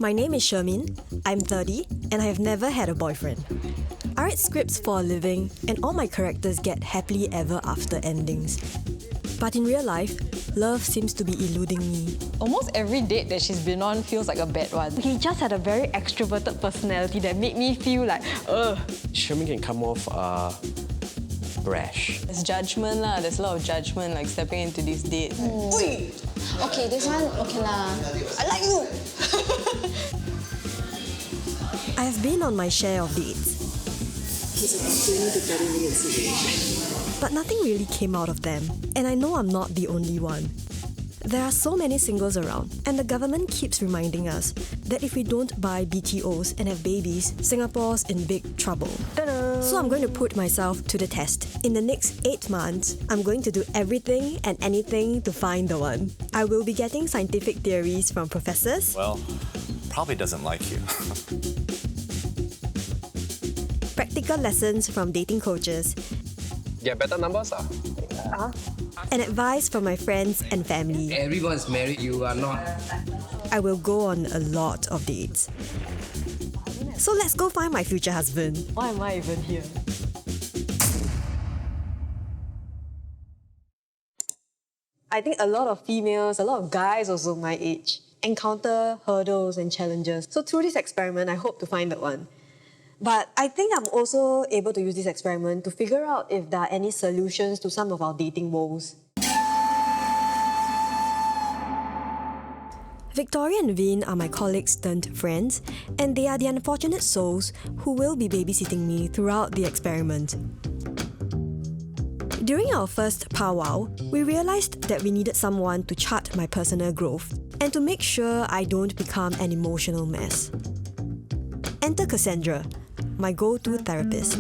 My name is Shermin, I'm 30, and I have never had a boyfriend. I write scripts for a living, and all my characters get happily ever after endings. But in real life, love seems to be eluding me. Almost every date that she's been on feels like a bad one. He just had a very extroverted personality that made me feel like, ugh. Shermin can come off brash. There's judgment lah, there's a lot of judgment like stepping into these dates. Ui! Okay, this one, okay lah. I like you! I have been on my share of dates. He's about 20 to 30 minutes away. But nothing really came out of them, and I know I'm not the only one. There are so many singles around, and the government keeps reminding us that if we don't buy BTOs and have babies, Singapore's in big trouble. Ta-da! So I'm going to put myself to the test. In the next 8 months, I'm going to do everything and anything to find the one. I will be getting scientific theories from professors. Well, probably doesn't like you. Practical lessons from dating coaches. Get better numbers And advice from my friends and family. Everyone's married, you are not. I will go on a lot of dates. So let's go find my future husband. Why am I even here? I think a lot of females, a lot of guys also my age, encounter hurdles and challenges. So through this experiment, I hope to find the one. But I think I'm also able to use this experiment to figure out if there are any solutions to some of our dating woes. Victoria and Vin are my colleagues turned friends, and they are the unfortunate souls who will be babysitting me throughout the experiment. During our first powwow, we realised that we needed someone to chart my personal growth and to make sure I don't become an emotional mess. Enter Cassandra, my go-to therapist.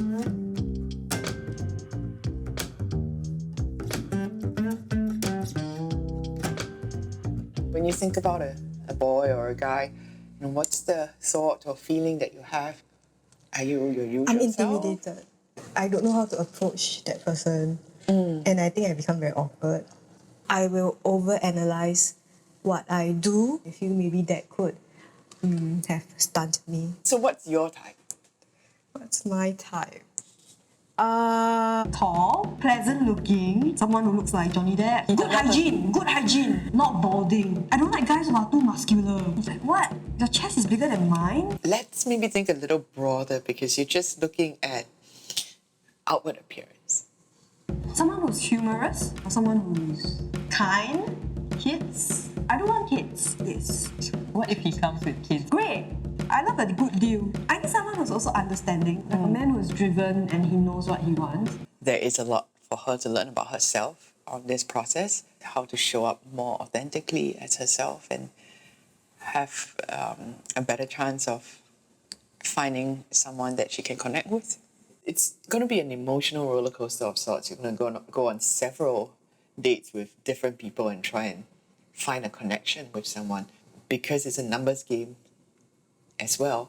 When you think about a boy or a guy, what's the thought or feeling that you have? Are you your usual I'm self? intimidated. I don't know how to approach that person. And I think I become very awkward. I will overanalyze what I do. I feel maybe that could have stunned me. So what's your type? What's my type? Tall, pleasant looking, someone who looks like Johnny Depp. Good hygiene, not balding. I don't like guys who are too muscular. It's like, what? Your chest is bigger than mine? Let's maybe think a little broader because you're just looking at outward appearance. Someone who's humorous, or someone who's kind, kids. I don't want kids. Yes. What if he comes with kids? Great. I love a good deal. I need someone who's also understanding, like a man who's driven and he knows what he wants. There is a lot for her to learn about herself on this process, how to show up more authentically as herself and have a better chance of finding someone that she can connect with. It's going to be an emotional roller coaster of sorts. You're going to go on several dates with different people and try and find a connection with someone. Because it's a numbers game as well,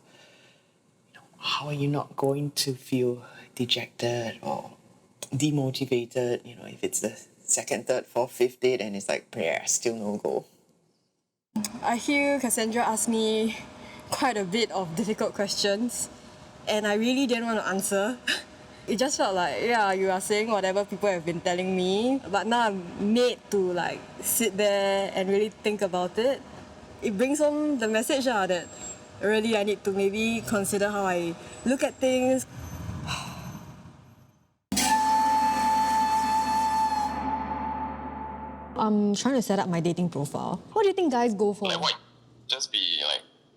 how are you not going to feel dejected or demotivated, if it's the second, third, fourth, fifth date and it's like, still no go. I hear Cassandra ask me quite a bit of difficult questions, and I really didn't want to answer. It just felt like, yeah, you are saying whatever people have been telling me, but now I'm made to sit there and really think about it. It brings home the message that really I need to maybe consider how I look at things. I'm trying to set up my dating profile. What do you think guys go for? Like what? Just be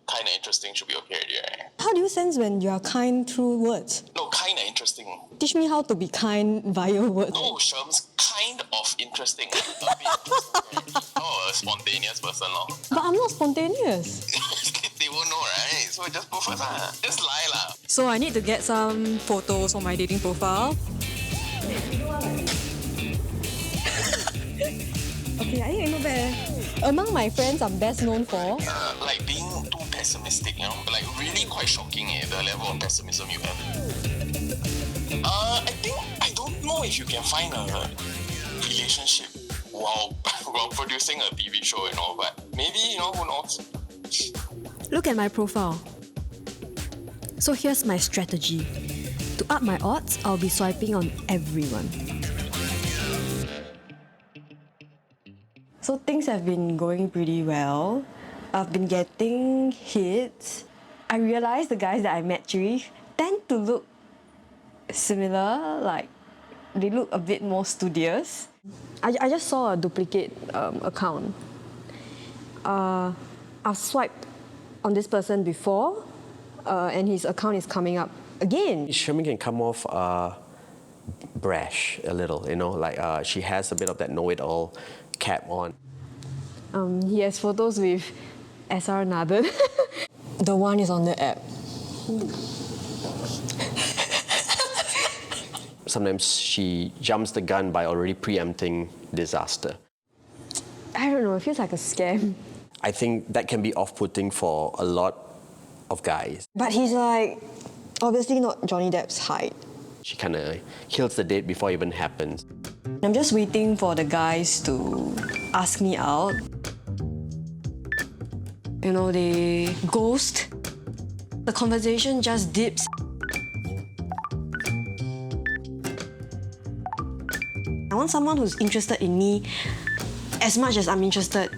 kind of interesting should be okay already, right? How do you sense when you are kind through words? No, kind of interesting. Teach me how to be kind via words. No, Sherm's kind of interesting. A bit interesting. Oh, a spontaneous person, no? But I'm not spontaneous. They won't know, right? So just go first, Just lie, lah. So I need to get some photos for my dating profile. Okay, I think I not bad. Among my friends, I'm best known for like being too pessimistic, Like really quite shocking, the level of pessimism you have. I don't know if you can find a relationship while producing a TV show, but maybe, who knows? Look at my profile. So here's my strategy. To up my odds, I'll be swiping on everyone. So things have been going pretty well. I've been getting hits. I realized the guys that I match with tend to look similar, like they look a bit more studious. I just saw a duplicate account. I've swiped on this person before, and his account is coming up again. Shermin can come off brash a little, you know, like she has a bit of that know-it-all cap on. He has photos with SR Nathan. The one is on the app. Sometimes she jumps the gun by already preempting disaster. I don't know, it feels like a scam. I think that can be off-putting for a lot of guys. But he's like, obviously not Johnny Depp's height. She kind of kills the date before it even happens. I'm just waiting for the guys to ask me out. You know, they ghost. The conversation just dips. I want someone who's interested in me as much as I'm interested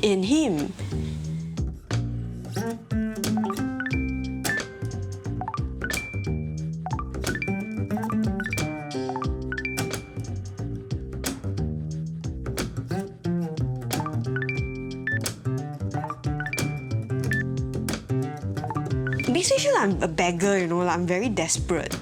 in him. It makes me feel like I'm a beggar, you know, like I'm very desperate.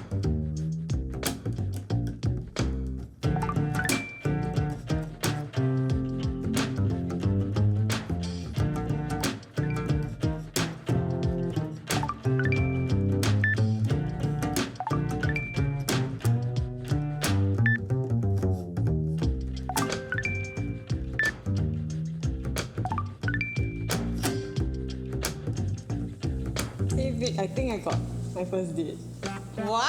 Hey Vic, I think I got my first date. Wow!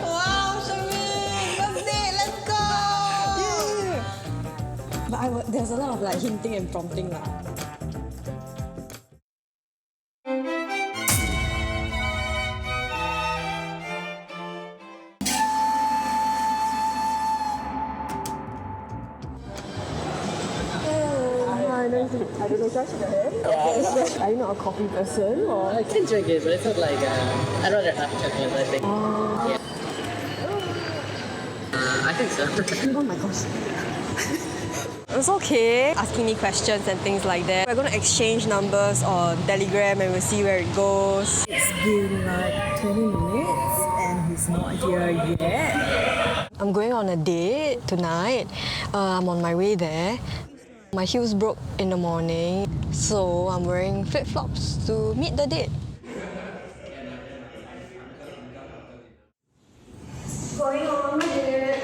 Wow, Shermin! First date, let's go! Yeah! But there's a lot of like hinting and prompting lah. I don't know, should I shake your hand? Yeah. Are you not a coffee person or? I can drink it, but it's not like I'd rather have chocolate, I think. Yeah. I think so. Oh my gosh. It's okay asking me questions and things like that. We're going to exchange numbers on Telegram and we'll see where it goes. It's been like 20 minutes and he's not here yet. I'm going on a date tonight. I'm on my way there. My heels broke in the morning, so I'm wearing flip-flops to meet the date. Going on my date.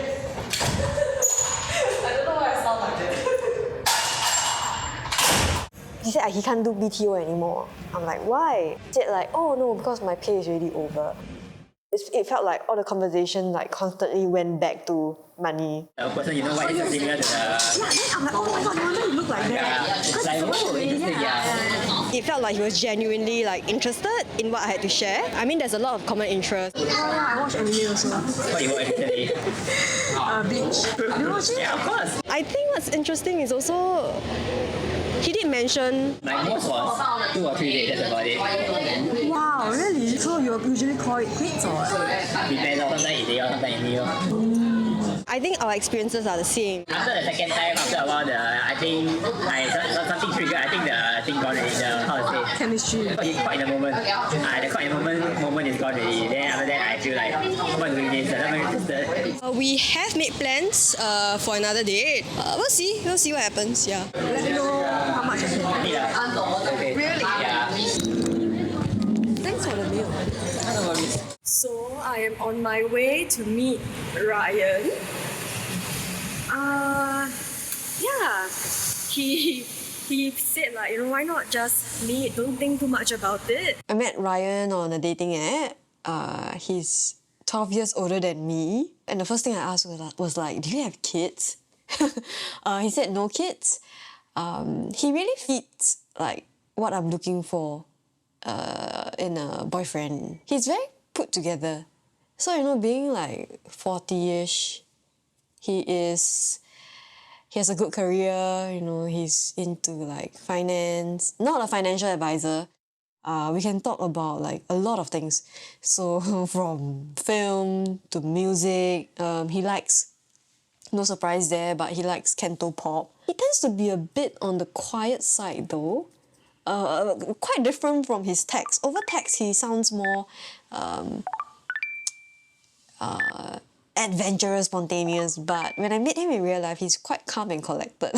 I don't know why I sound like this. He said he can't do BTO anymore. I'm like, why? He said like, oh no, because my pay is already over. It felt like all the conversation like constantly went back to money. Of course, you know why it's similar to the... Yeah, then I'm like, oh my god, no wonder you look like that. Like, oh, interesting, yeah. It felt like he was genuinely like interested in what I had to share. I mean, there's a lot of common interest. Oh yeah, I watch anime also. What you watch recently? Bleach. Do you watch it? Yeah, of course. I think what's interesting is also he did mention My most was 2 or 3 days, that's about it. Wow, really? So you usually call it quits or what? Depends on sometimes it's day or sometimes it's me. I think our experiences are the same. After the second time, after a while, I think something triggered. I think the thing gone already. How to say? Chemistry. Caught in the moment. The caught in the moment is gone already. Then after that, I feel like, what's doing this? I'm not interested. We have made plans for another date. We'll see what happens. Yeah. Let me know how much I can get. Yeah. Okay. Really? Yeah. Thanks for the meal. No worries. So I am on my way to meet Ryan. Yeah, he said like, you know, why not just meet? Don't think too much about it. I met Ryan on a dating app. He's 12 years older than me. And the first thing I asked was like, do you have kids? He said no kids. He really fits like what I'm looking for in a boyfriend. He's very put together. So, you know, being like 40-ish, he has a good career, you know, he's into like finance, not a financial advisor. We can talk about like a lot of things. So from film to music, he likes, no surprise there, but he likes Canto pop. He tends to be a bit on the quiet side though. Quite different from his text. Over text, he sounds more adventurous, spontaneous, but when I meet him in real life, he's quite calm and collected.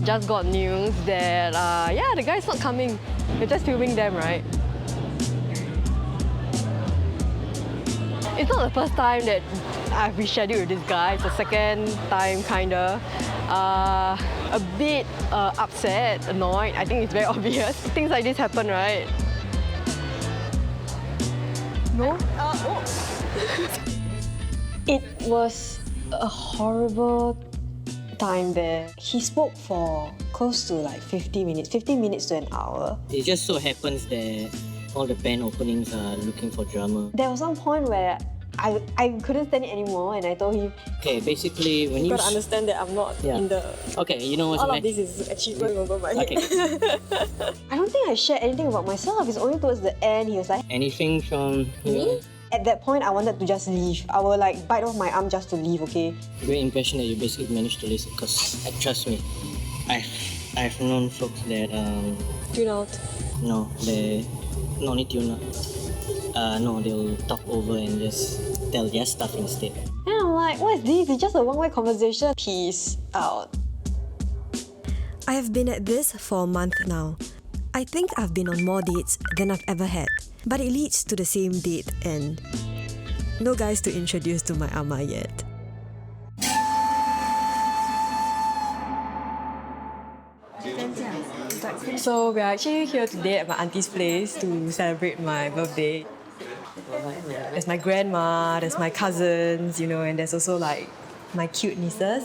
Just got news that, yeah, the guy's not coming. We're just filming them, right? It's not the first time that I've rescheduled with this guy. It's the second time, kinda. A bit upset, annoyed. I think it's very obvious. Things like this happen, right? No? It was a horrible time there. He spoke for close to like 50 minutes to an hour. It just so happens that all the band openings are looking for drummer. There was some point where I couldn't stand it anymore and I told him, okay, basically when you gotta understand that I'm not in the... Okay, you know what's all of this is actually going over my head. Okay. I don't think I shared anything about myself. It's only towards the end he was like... Anything from... Me? At that point, I wanted to just leave. I will like bite off my arm just to leave, okay? Great impression that you basically managed to listen, because trust me, I've known folks that Tune out. no, they no need tune out. No, they'll talk over and just tell their stuff instead. And I'm like, what is this? It's just a one-way conversation. Peace out. I have been at this for a month now. I think I've been on more dates than I've ever had, but it leads to the same date and no guys to introduce to my ama yet. So we're actually here today at my auntie's place to celebrate my birthday. There's my grandma, there's my cousins, you know, and there's also like my cute nieces.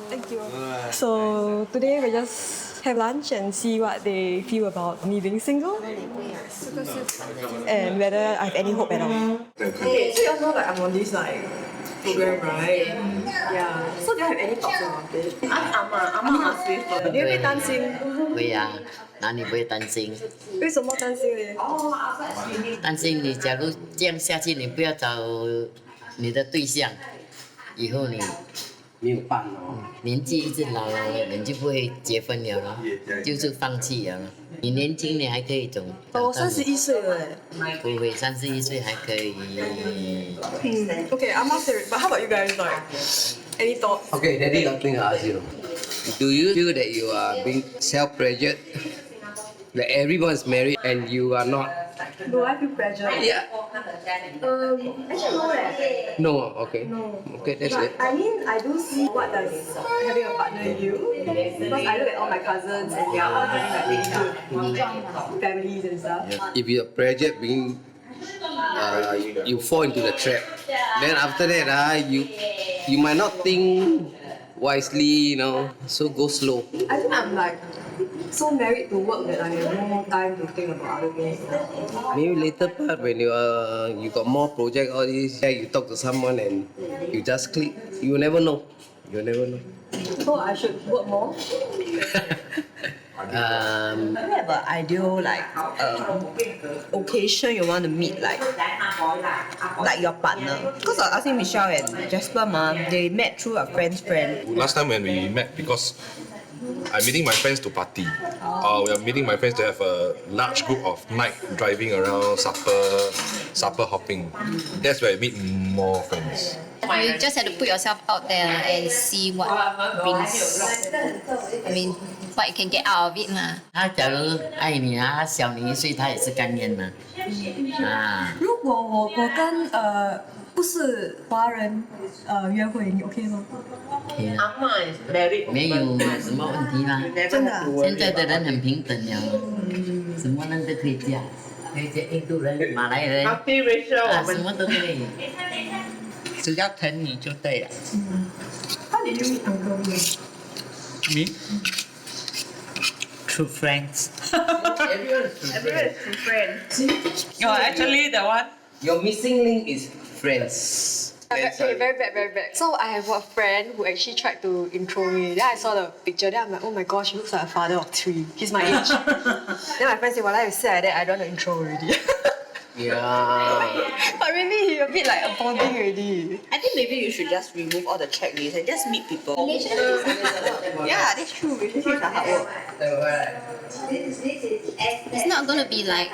Thank you. So today we just have lunch and see what they feel about me being single and whether I have any hope at all. Okay, so you all know like I'm on this like program, right? Yeah. So do you have any thoughts about it? I'm Do you 会担心？会啊，哪里不会担心？为什么担心呢？担心你假如这样下去，你不要找你的对象，以后你没有伴哦。年纪一直老了，你就不会结婚了咯，就是放弃了咯。你年轻，你还可以走。我31岁了诶。不会，31岁还可以。Okay, I'm not serious. But how about you guys? Like, any thoughts? Okay, Daddy, something to ask you. Do you feel that you are being self-pressured? That everyone's married and you are not? Do I feel pressure? Yeah. Actually no leh. No, okay. No. Okay, that's But it. I mean, I do see what does having a partner you. Because I look at all my cousins and they are all having like really good families and stuff. If you're pressured being, you fall into the trap. Then after that, you might not think wisely, you know. So go slow. I think I'm like so married to work that I have no more time to think about other things. Maybe later part when you got more project, all this, yeah, you talk to someone and you just click. You never know. You never know. So I should work more. Do you have an ideal like occasion you want to meet like your partner? Because I think Michelle and Jasper they met through a friend's friend. Last time when we met, because I'm meeting my friends to party. We are meeting my friends to have a large group of night driving around, supper hopping. That's where I meet more friends. You just have to put yourself out there and see what brings. I mean, what you can get out of it 嘛。他假如爱你啊，小你1岁，他也是甘愿嘛。啊。如果我跟不是华人约会，你 OK 吗？阿嬷 is married， 没有什么问题啦。真的啊？现在的人很平等了，什么人都可以嫁。印度人、马来人 multiracial 啊，我们什么都可以。只要疼你就对了。How did you meet Uncle Me? Through friends. Everyone is through friends. You're actually the one. Your missing link is friends. Okay, very bad. So I have a friend who actually tried to intro me. Then I saw the picture. Then I'm like, oh my gosh, he looks like a father of 3. He's my age. Then my friend said, well, I say like that, I don't want to intro already. Yeah. But really, he a bit like a bonding already. I think maybe you should just remove all the checklists and just meet people. Yeah, that's true. Relationships are hard work. It's not going to be like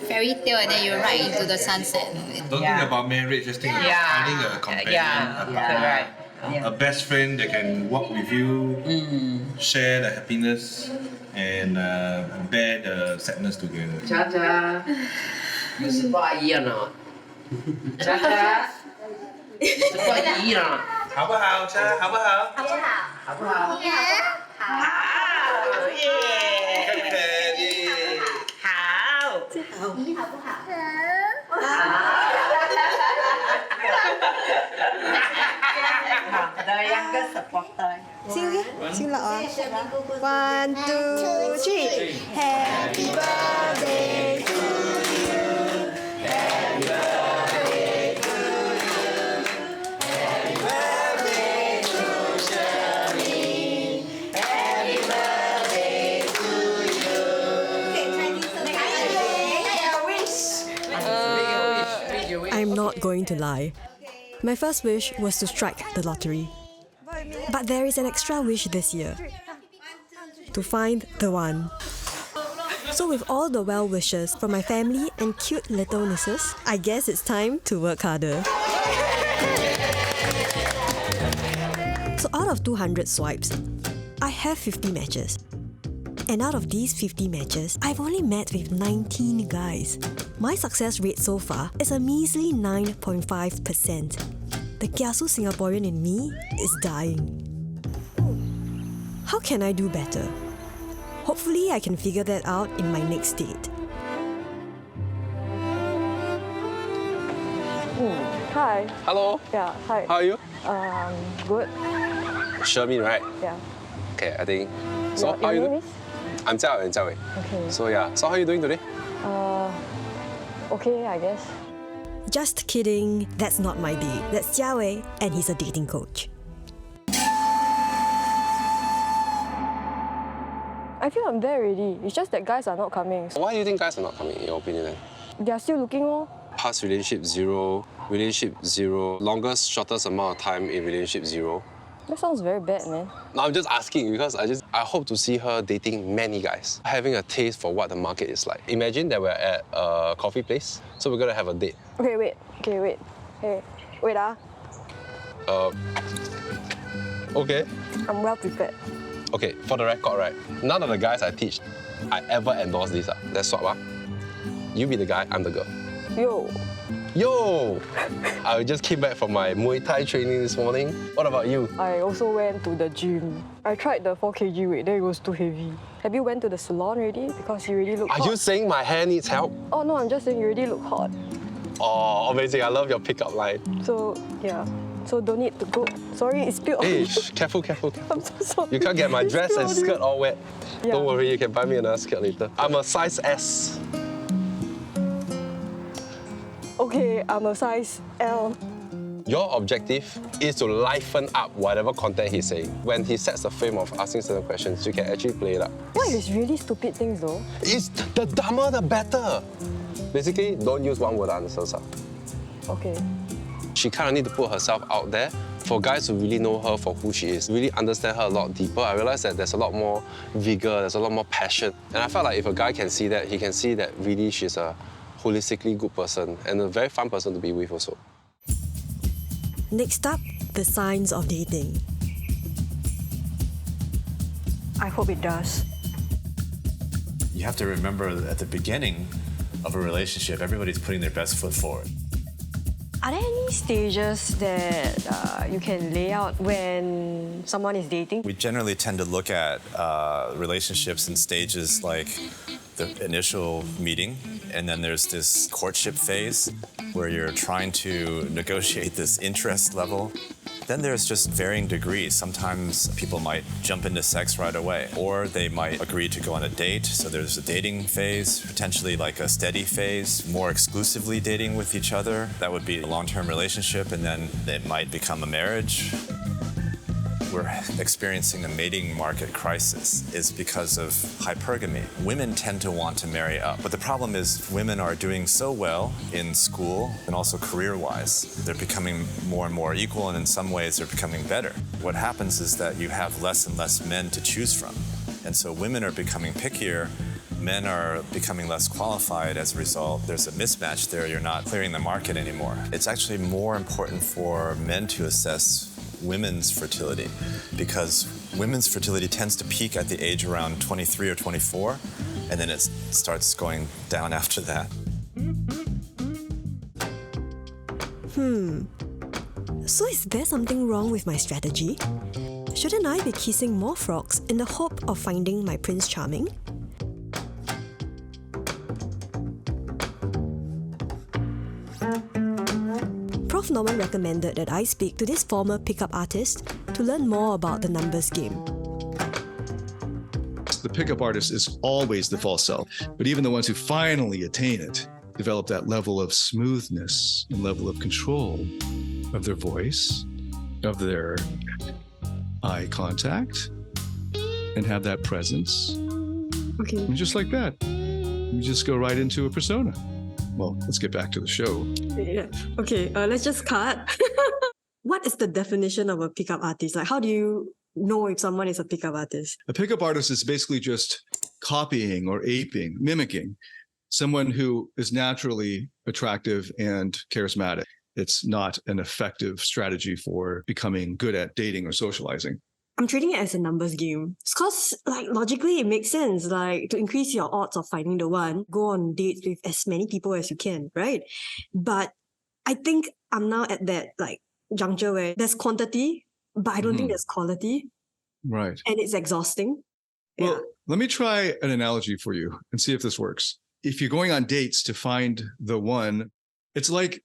fairy tale and then you ride into the sunset. Don't think about marriage, just think about finding a companion, a partner, a best friend that can walk with you, share the happiness, and bear the sadness together. Cha-cha. 有十八姨啊呢？cha cha， 十八姨呢？好不好，cha？好不好？好不好？好不好？好耶！好，你好不好？好，the youngest supporter. Sing okay? Sing loud. 1, 2, 3. Happy birthday to you. Happy birthday to you. Happy birthday to Shermin. Happy birthday to you. I'm not going to lie. My first wish was to strike the lottery. But there is an extra wish this year. To find the one. So with all the well wishes from my family and cute little nieces, I guess it's time to work harder. So out of 200 swipes, I have 50 matches. And out of these 50 matches, I've only met with 19 guys. My success rate so far is a measly 9.5%. The kiasu Singaporean in me is dying. How can I do better? Hopefully I can figure that out in my next date. Hi. Hello. Yeah, hi. How are you? Good. Shermin, right? Yeah. Okay, I think. So Your how are you name doing? is? I'm Jia Wei, Jia Wei. Okay. So yeah, so how are you doing today? Okay, I guess. Just kidding, that's not my date. That's Jia Wei, and he's a dating coach. I feel I'm there already. It's just that guys are not coming. Why do you think guys are not coming, in your opinion then? They are still looking more. Past relationship 0, relationship 0, longest, shortest amount of time in relationship 0. That sounds very bad, man. No, I'm just asking because I hope to see her dating many guys, having a taste for what the market is like. Imagine that we're at a coffee place, so we're gonna have a date. Okay, wait. Hey, wait Okay. I'm well prepared. Okay, for the record, right, none of the guys I teach, I ever endorse this. Let's swap. You be the guy, I'm the girl. Yo! I just came back from my Muay Thai training this morning. What about you? I also went to the gym. I tried the 4 kg weight, then it was too heavy. Have you went to the salon already? Because you really look hot. Are you saying my hair needs help? Oh no, I'm just saying you already look hot. Oh, amazing. I love your pickup line. So, yeah. So don't need to go. Sorry, it spilled on Hey, me. careful. I'm so sorry. You can't get my It dress spilled and on you. skirt all wet. Yeah. Don't worry, you can buy me another skirt later. I'm a size S. Okay, I'm a size L. Your objective is to liven up whatever content he's saying. When he sets the frame of asking certain questions, you can actually play it up. What if it's really stupid things though? It's the dumber, the better. Basically, don't use one-word answers. Okay. She kind of need to put herself out there for guys to really know her for who she is, really understand her a lot deeper. I realized that there's a lot more vigor, there's a lot more passion. And I felt like if a guy can see that, he can see that really she's a holistically good person and a very fun person to be with also. Next up, the signs of dating. I hope it does. You have to remember that at the beginning of a relationship, everybody's putting their best foot forward. Are there any stages that you can lay out when someone is dating? We generally tend to look at relationships in stages like the initial meeting, and then there's this courtship phase where you're trying to negotiate this interest level. Then there's just varying degrees. Sometimes people might jump into sex right away, or they might agree to go on a date. So there's a dating phase, potentially like a steady phase, more exclusively dating with each other. That would be a long-term relationship, and then it might become a marriage. We're experiencing a mating market crisis is because of hypergamy. Women tend to want to marry up, but the problem is women are doing so well in school and also career-wise. They're becoming more and more equal, and in some ways they're becoming better. What happens is that you have less and less men to choose from, and so women are becoming pickier. Men are becoming less qualified as a result. There's a mismatch there. You're not clearing the market anymore. It's actually more important for men to assess women's fertility, because women's fertility tends to peak at the age around 23 or 24, and then it starts going down after that. So is there something wrong with my strategy? Shouldn't I be kissing more frogs in the hope of finding my Prince Charming? Prof. Norman recommended that I speak to this former pickup artist to learn more about the numbers game. The pickup artist is always the false self, but even the ones who finally attain it develop that level of smoothness and level of control of their voice, of their eye contact, and have that presence. Okay. And just like that, you just go right into a persona. Well, let's get back to the show. Yeah. Okay, let's just cut. What is the definition of a pickup artist? Like, how do you know if someone is a pickup artist? A pickup artist is basically just copying or aping, mimicking someone who is naturally attractive and charismatic. It's not an effective strategy for becoming good at dating or socializing. I'm treating it as a numbers game. It's because, like, logically it makes sense. Like, to increase your odds of finding the one, go on dates with as many people as you can, right? But I think I'm now at that, like, juncture where there's quantity, but I don't think there's quality. Right. And it's exhausting. Well, let me try an analogy for you and see if this works. If you're going on dates to find the one, it's like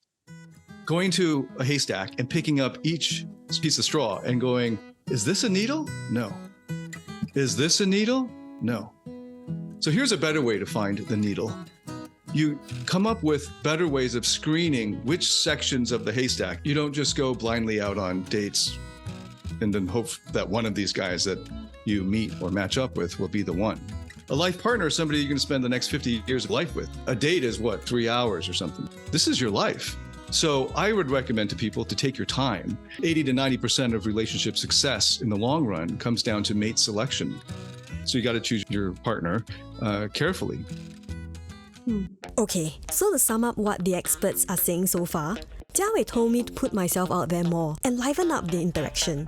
going to a haystack and picking up each piece of straw and going, is this a needle? No. Is this a needle? No. So here's a better way to find the needle. You come up with better ways of screening which sections of the haystack. You don't just go blindly out on dates and then hope that one of these guys that you meet or match up with will be the one. A life partner is somebody you're going to spend the next 50 years of life with. A date is what, 3 hours or something. This is your life. So I would recommend to people to take your time. 80 to 90% of relationship success in the long run comes down to mate selection. So you got to choose your partner carefully. Okay, so to sum up what the experts are saying so far, Jiawei told me to put myself out there more and liven up the interaction.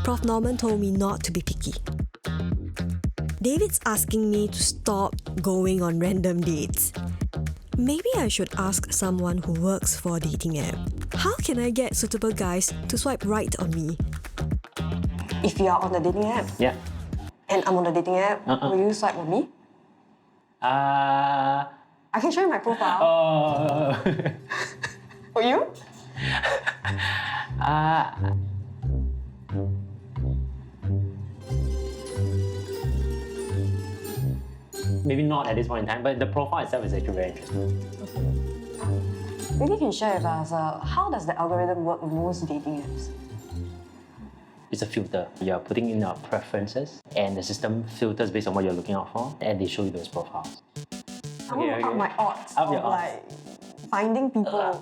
Prof. Norman told me not to be picky. David's asking me to stop going on random dates. Maybe I should ask someone who works for a dating app. How can I get suitable guys to swipe right on me? If you are on the dating app, Yeah. and I'm on the dating app, will you swipe on me? I can show you my profile. For you? Maybe not at this point in time, but the profile itself is actually very interesting. Maybe you can share with us, how does the algorithm work in most dating apps? It's a filter. You're putting in your preferences, and the system filters based on what you're looking out for, and they show you those profiles. I want to up my odds Up of your odds. like finding people.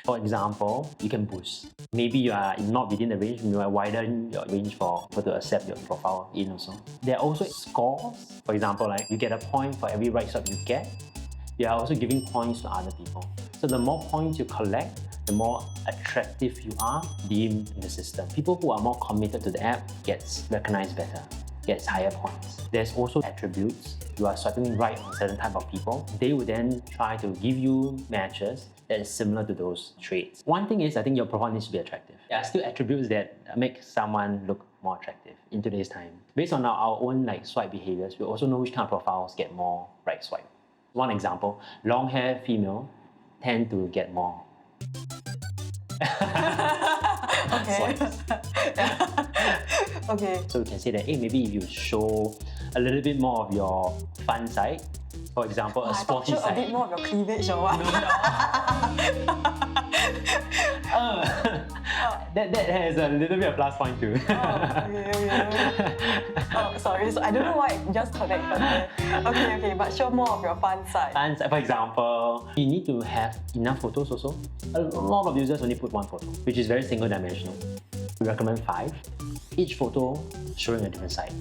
For example, you can boost. Maybe you are not within the range, you might widen your range for people to accept your profile in also. There are also scores. For example, like you get a point for every right swipe you get. You are also giving points to other people. So the more points you collect, the more attractive you are deemed in the system. People who are more committed to the app gets recognized better, gets higher points. There's also attributes. You are swiping right on a certain type of people. They will then try to give you matches that is similar to those traits. One thing is, I think your profile needs to be attractive. There are still attributes that make someone look more attractive in today's time. Based on our own like swipe behaviors, we also know which kind of profiles get more right swipe. One example, long hair female tend to get more swipes. Okay. So we can say that, hey, maybe if you show a little bit more of your fun side, for example, a sporty show side. a bit more of your cleavage or what? That has a little bit of plus point too. Oh, sorry. So I don't know why it just connected there. Okay, but show more of your fun side. Fun side, for example, you need to have enough photos also. A lot of users only put one photo, which is very single dimensional. We recommend 5, each photo showing a different side.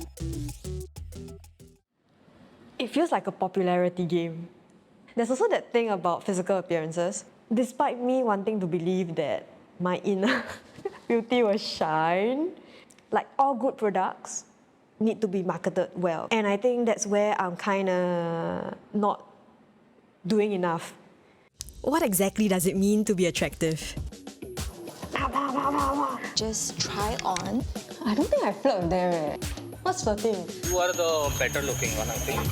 It feels like a popularity game. There's also that thing about physical appearances. Despite me wanting to believe that my inner beauty will shine, like all good products need to be marketed well. And I think that's where I'm kind of not doing enough. What exactly does it mean to be attractive? Just try on. I don't think I flirt there. What's flirting? You are the better looking one, I think.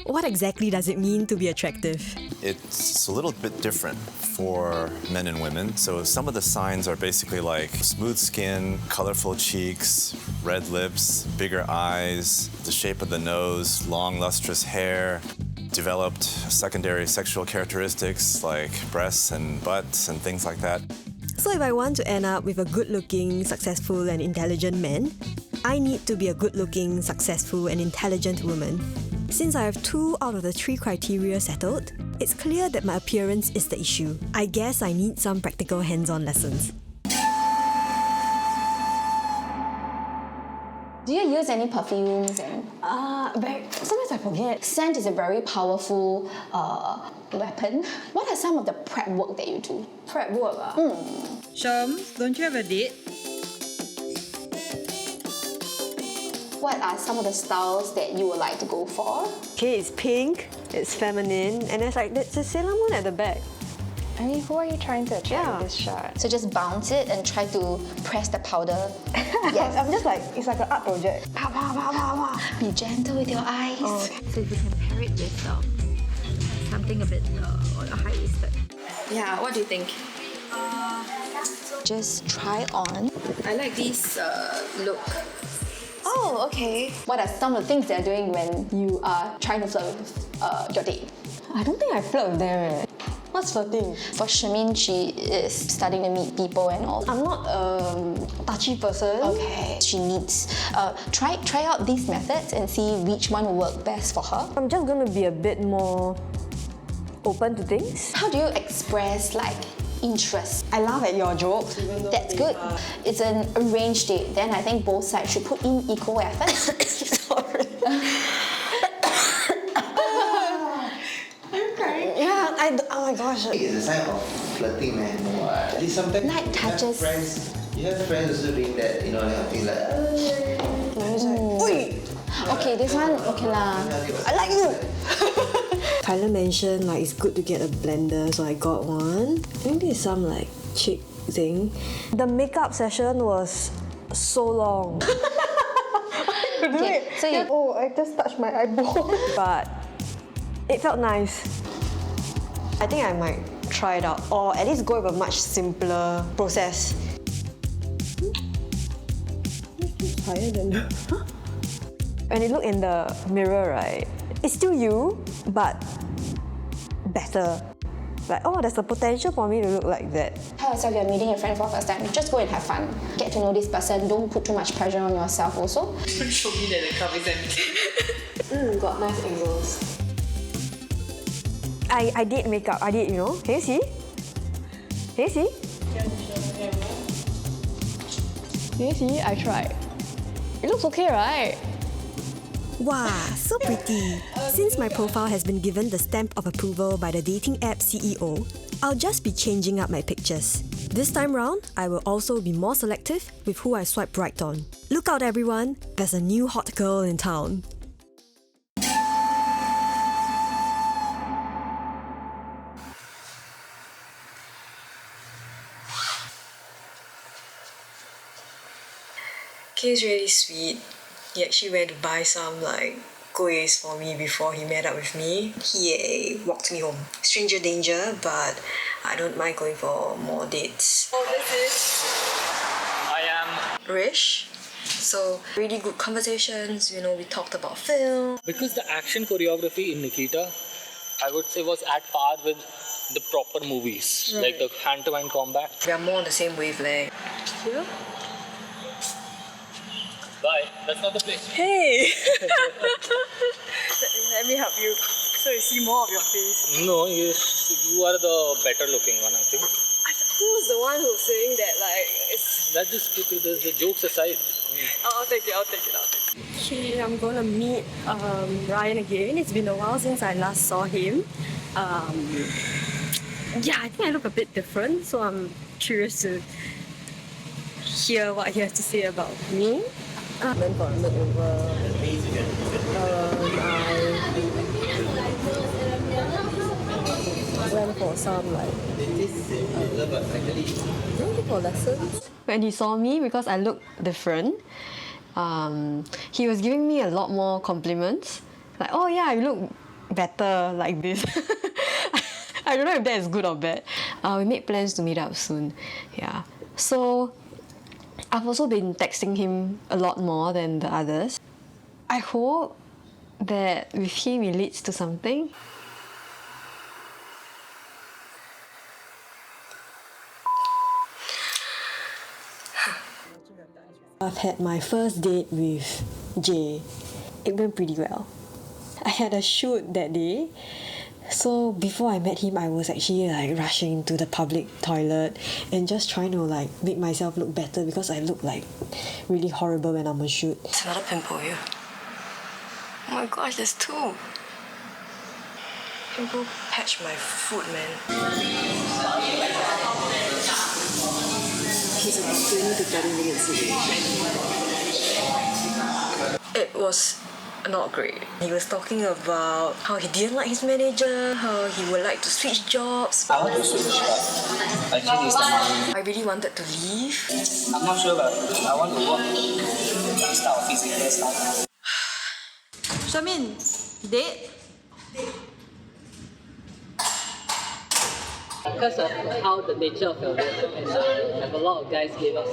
What exactly does it mean to be attractive? It's a little bit different for men and women. So some of the signs are basically like smooth skin, colorful cheeks, red lips, bigger eyes, the shape of the nose, long lustrous hair, developed secondary sexual characteristics like breasts and butts and things like that. So if I want to end up with a good-looking, successful and intelligent man, I need to be a good-looking, successful and intelligent woman. Since I have 2 out of the 3 criteria settled, it's clear that my appearance is the issue. I guess I need some practical hands-on lessons. Do you use any perfumes? Sometimes I forget. Scent is a very powerful weapon. What are some of the prep work that you do? Prep work? Sherm, don't you have a date? What are some of the styles that you would like to go for? Okay, it's pink, it's feminine, and there's a Sailor Moon at the back. I mean, who are you trying to attract with this shot? So just bounce it and try to press the powder. Yes. I'm just like, it's like an art project. Be gentle with your eyes. So if you can pair it with something a bit high-waisted. Yeah, what do you think? Just try on. I like this look. Oh, okay. What are some of the things they're doing when you are trying to flirt with your date? I don't think I flirt there. What's flirting? For Shermin, she is starting to meet people and all. I'm not a touchy person. Okay. She needs try out these methods and see which one will work best for her. I'm just going to be a bit more open to things. How do you express interest? I laugh at your jokes. That's good. It's an arranged date. Then I think both sides should put in equal efforts. Sorry. Oh my gosh. It's a sign of flirting, man. At least sometimes light touches. You have friends also doing that, you know, thing Okay, this one, okay lah. I like you. Kyla mentioned it's good to get a blender, so I got one. I think this is some chick thing. The makeup session was so long. Okay, so I just touched my eyeball. But it felt nice. I think I might try it out, or at least go with a much simpler process. It's higher than the... When you look in the mirror, right, it's still you, but better. There's the potential for me to look like that. Tell yourself you're meeting a friend for the first time. Just go and have fun. Get to know this person. Don't put too much pressure on yourself also. Show me that the cup is empty. Got nice angles. I did makeup. I did, Can you see? Can you see? Can you see? I tried. It looks okay, right? Wow, so pretty. Since my profile has been given the stamp of approval by the dating app CEO, I'll just be changing up my pictures. This time round, I will also be more selective with who I swipe right on. Look out everyone, there's a new hot girl in town. Kay's really sweet. He actually went to buy some kuehs for me before he met up with me. He walked me home. Stranger danger, but I don't mind going for more dates. Oh, this is... I am... Rish. So, really good conversations, we talked about film. Because the action choreography in Nikita, I would say, was at par with the proper movies, like the hand-to-hand combat. We are more on the same wavelength. Yeah? Bye, that's not the place. Hey! Let me help you so you see more of your face. No, you are the better looking one, I think. Who was the one who was saying that it's... Let's just keep the jokes aside. I'll take it. Okay, I'm gonna meet Ryan again. It's been a while since I last saw him. Yeah, I think I look a bit different, so I'm curious to hear what he has to say about me. Then for a makeover, I went for some for lessons. When he saw me, because I looked different, he was giving me a lot more compliments. Like, oh yeah, you look better like this. I don't know if that is good or bad. We made plans to meet up soon. Yeah. So I've also been texting him a lot more than the others. I hope that with him it leads to something. I've had my first date with Jay. It went pretty well. I had a shoot that day. So before I met him, I was actually rushing to the public toilet and just trying to make myself look better because I look really horrible when I'm on shoot. It's another pimple here. Oh my gosh, there's two. Pimple patch my foot, man. He's about 20 to 30 minutes away. It was not great. He was talking about how he didn't like his manager, how he would like to switch jobs. I want to switch jobs. Actually, it's the money. I really wanted to leave. I'm not sure, but I want to work this type of physical stuff. Shermin, date? Because of how the nature of your work and have a lot of guys gave us.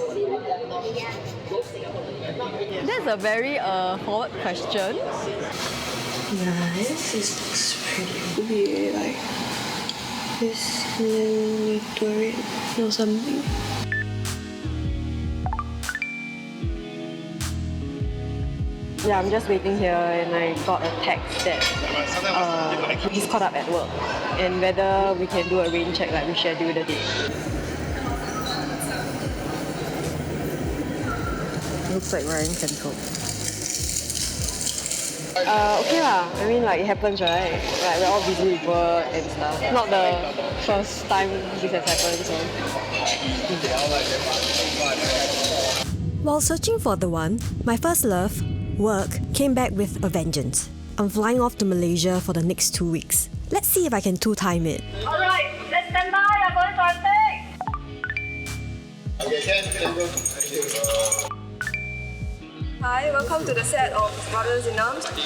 That's a very forward question. Nice. This looks pretty weird. This you do it or something. Yeah, I'm just waiting here and I got a text that he's caught up at work and whether we can do a rain check we schedule the date. Looks like Ryan cancelled. Okay lah. I mean it happens, right? We're all busy with work and stuff. Not the first time this has happened, so. While searching for the one, my first love, work, came back with a vengeance. I'm flying off to Malaysia for the next 2 weeks. Let's see if I can two-time it. Alright, let's stand by. I'm going for a take. Hi, welcome to the set of Brothers in Arms. Let's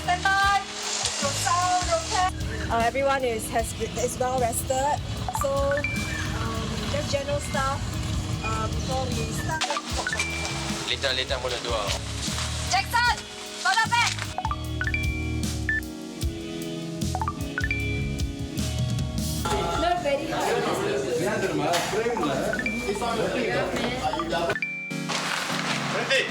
stand by. Your sound, okay? Everyone is well rested, so just general stuff before we start. Later boleh dua. Jackson, go back. Not very hard. Ready?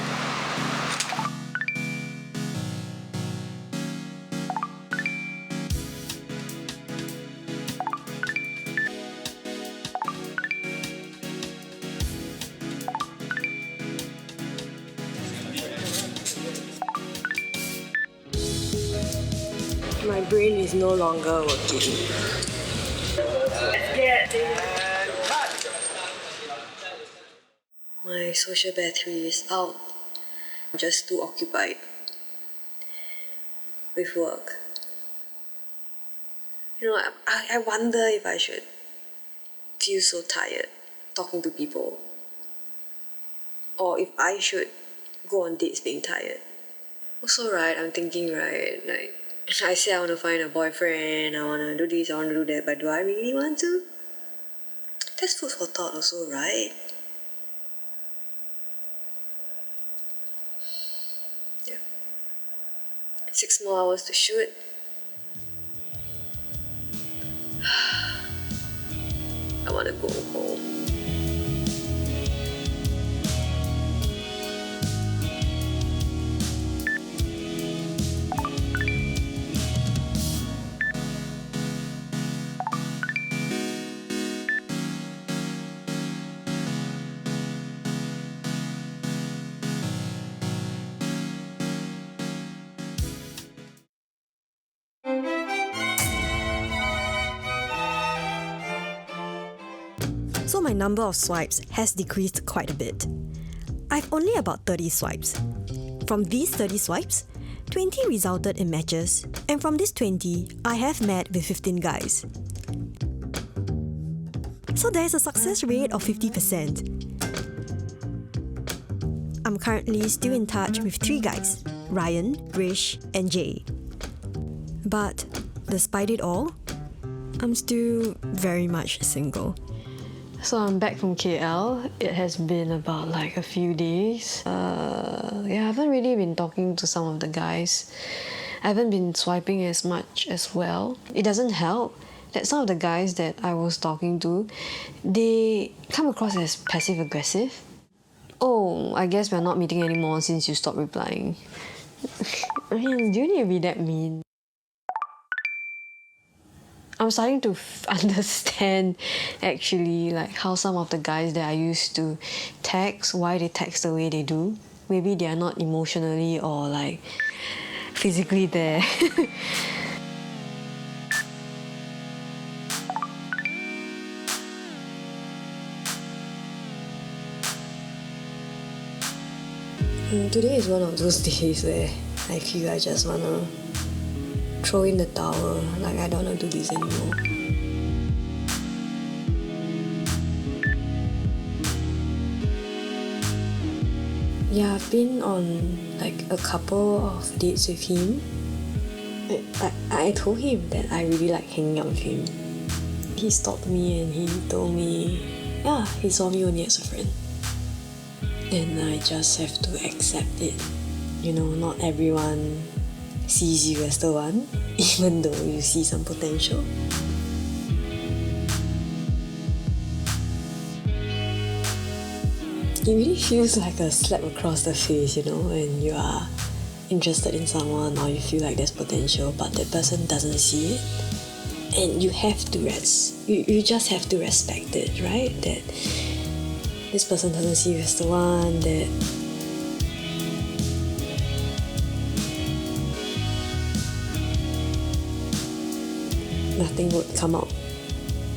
My brain is no longer working. My social battery is out. I'm just too occupied with work. You know, I wonder if I should feel so tired talking to people, or if I should go on dates being tired. Also, right, I'm thinking, right, like, I say I want to find a boyfriend, I want to do this, I want to do that, but do I really want to? That's food for thought also, right? Yeah. 6 more hours to shoot. I want to go home. So my number of swipes has decreased quite a bit. I've only about 30 swipes. From these 30 swipes, 20 resulted in matches, and from these 20, I have met with 15 guys. So there's a success rate of 50%. I'm currently still in touch with 3 guys, Ryan, Rish, and Jay. But despite it all, I'm still very much single. So I'm back from KL. It has been about like a few days. I haven't really been talking to some of the guys. I haven't been swiping as much as well. It doesn't help that some of the guys that I was talking to, they come across as passive-aggressive. Oh, I guess we're not meeting anymore since you stopped replying. I mean, do you need to be that mean? I'm starting to understand actually like how some of the guys that I used to text, why they text the way they do. Maybe they are not emotionally or like physically there. Today is one of those days where I feel I just wanna throw in the towel, like I don't want to do this anymore. Yeah, I've been on like a couple of dates with him. I told him that I really like hanging out with him. He stopped me and he told me, yeah, he saw me only as a friend. And I just have to accept it. You know, not everyone sees you as the one, even though you see some potential. It really feels like a slap across the face, you know, when you are interested in someone or you feel like there's potential, but that person doesn't see it. And you have to you just have to respect it, right? That this person doesn't see you as the one, that nothing would come out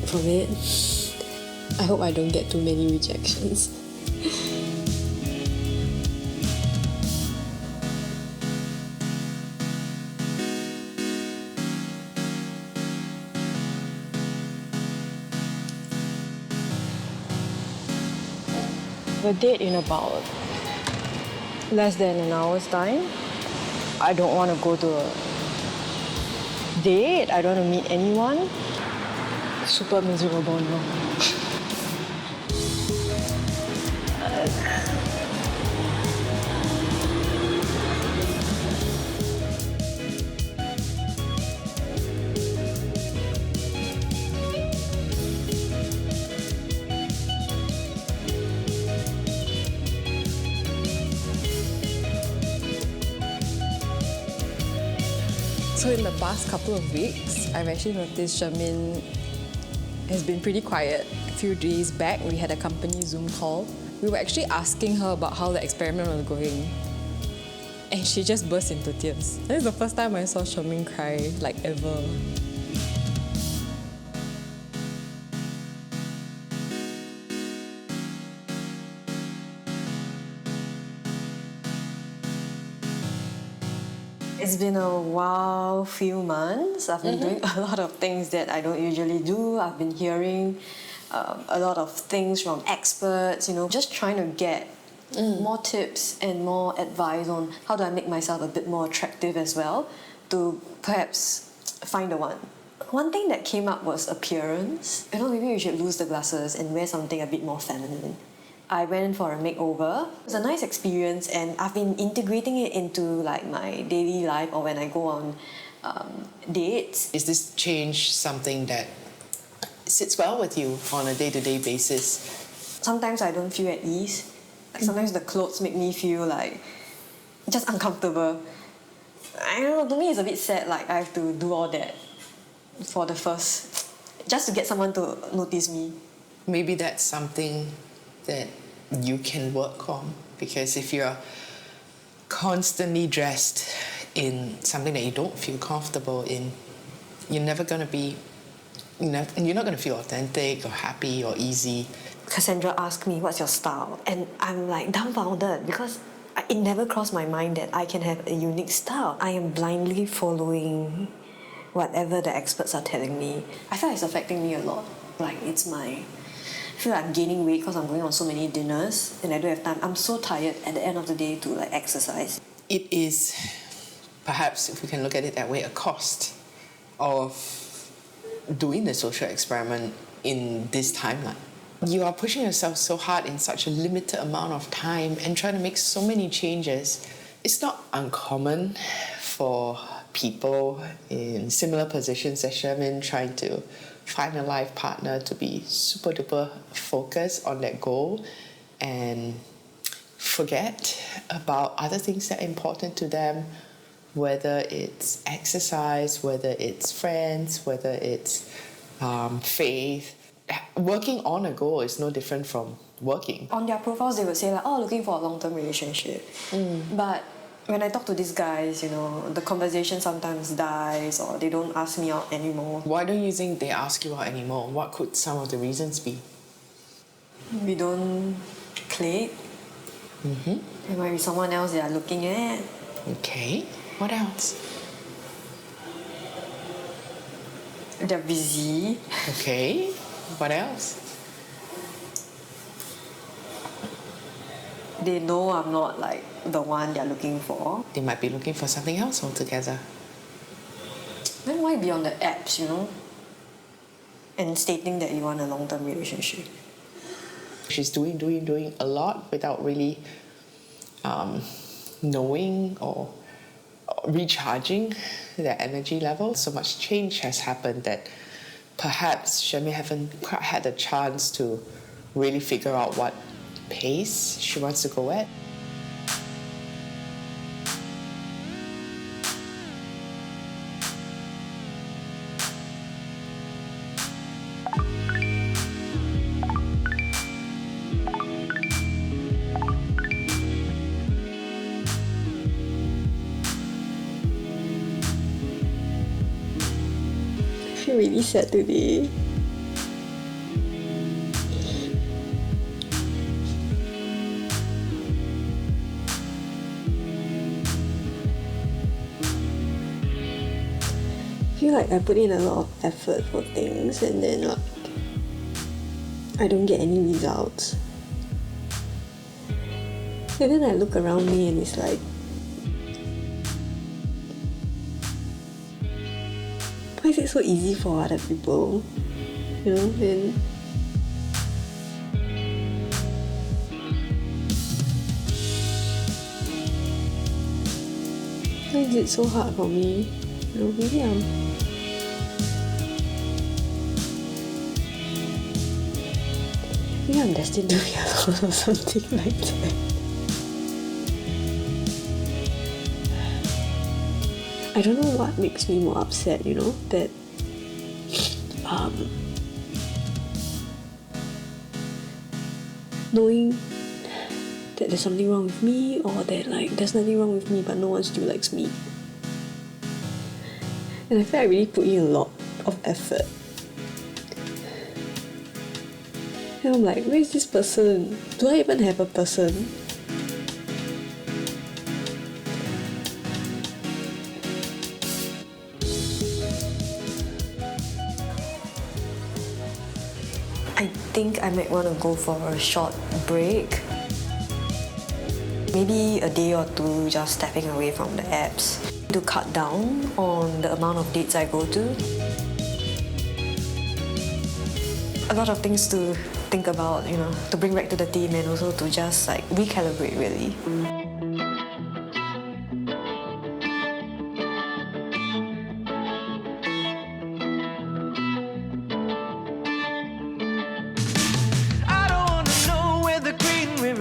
from it. I hope I don't get too many rejections. A date in about less than an hour's time. I don't want to go to a date. I don't want to meet anyone. Super miserable, no. So in the past couple of weeks, I've actually noticed Shermin has been pretty quiet. A few days back, we had a company Zoom call. We were actually asking her about how the experiment was going. and she just burst into tears. This is the first time I saw Shermin cry, like ever. It's been a wild few months. I've been doing a lot of things that I don't usually do. I've been hearing a lot of things from experts, just trying to get more tips and more advice on how do I make myself a bit more attractive as well to perhaps find the one. One thing that came up was appearance. Maybe you should lose the glasses and wear something a bit more feminine. I went for a makeover. It was a nice experience and I've been integrating it into like my daily life or when I go on dates. Is this change something that sits well with you on a day-to-day basis? Sometimes I don't feel at ease. Like sometimes the clothes make me feel like just uncomfortable. I don't know, to me it's a bit sad, like I have to do all that for the first, just to get someone to notice me. Maybe that's something that you can work on, because if you're constantly dressed in something that you don't feel comfortable in, you're never going to be, you're not going to feel authentic or happy or easy. Cassandra asked me, what's your style? And I'm like dumbfounded because it never crossed my mind that I can have a unique style. I am blindly following whatever the experts are telling me. I feel like it's affecting me a lot. Like I feel like I'm gaining weight because I'm going on so many dinners and I don't have time. I'm so tired at the end of the day to like exercise. It is, perhaps if we can look at it that way, a cost of doing the social experiment in this timeline. You are pushing yourself so hard in such a limited amount of time and trying to make so many changes. It's not uncommon for people in similar positions as Shermin trying to find a life partner to be super duper focused on that goal and forget about other things that are important to them, whether it's exercise, whether it's friends, whether it's faith. Working on a goal is no different from working. On their profiles they would say like, looking for a long-term relationship. But when I talk to these guys, the conversation sometimes dies or they don't ask me out anymore. Why don't you think they ask you out anymore? What could some of the reasons be? We don't click. There might be someone else they are looking at. Okay. What else? They're busy. Okay. What else? They know I'm not like the one they're looking for. They might be looking for something else altogether. Then why be on the apps, and stating that you want a long-term relationship? She's doing a lot without really knowing or recharging their energy level. So much change has happened that perhaps Shermin haven't quite had a chance to really figure out what pace she wants to go at. I feel really sad today. I feel like I put in a lot of effort for things and then I don't get any results. And then I look around me and it's like, why is it so easy for other people? And why is it so hard for me? Maybe I'm destined to be alone or something like that. I don't know what makes me more upset, that knowing that there's something wrong with me, or that like there's nothing wrong with me but no one still likes me. And I feel I really put in a lot of effort. And I'm like, where is this person? Do I even have a person? I think I might want to go for a short break. Maybe a day or two just stepping away from the apps to cut down on the amount of dates I go to. A lot of things to think about, you know, to bring back to the team and also to just like recalibrate really.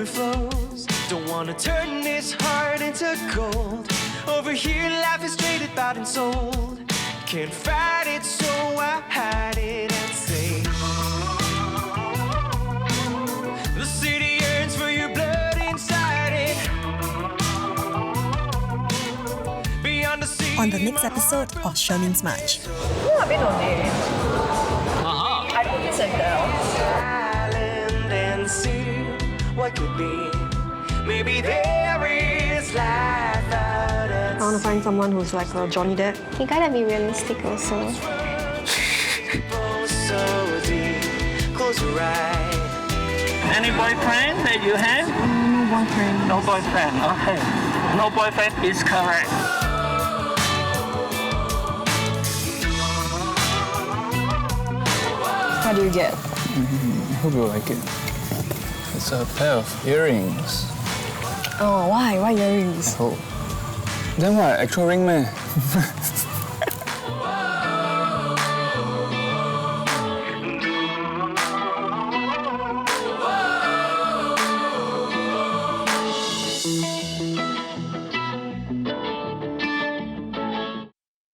Flows. Don't wanna turn this heart into gold. Over here life is traded, bought and sold. Can't fight it, so I hide it and say the city yearns for your blood inside it. Beyond the sea. On the next episode of Shermin's March. I've been on it. I don't miss a girl. Island and sea. What could be? Maybe there is life out at I want to find someone who's like a Johnny Depp. You gotta be realistic also. so deep. Close your eyes. Any boyfriend that you have? No boyfriend. No boyfriend, okay. No boyfriend is correct. How do you get? Hope you like it. It's a pair of earrings. Oh, why? Why earrings? Oh. Then what? Actual ring, man?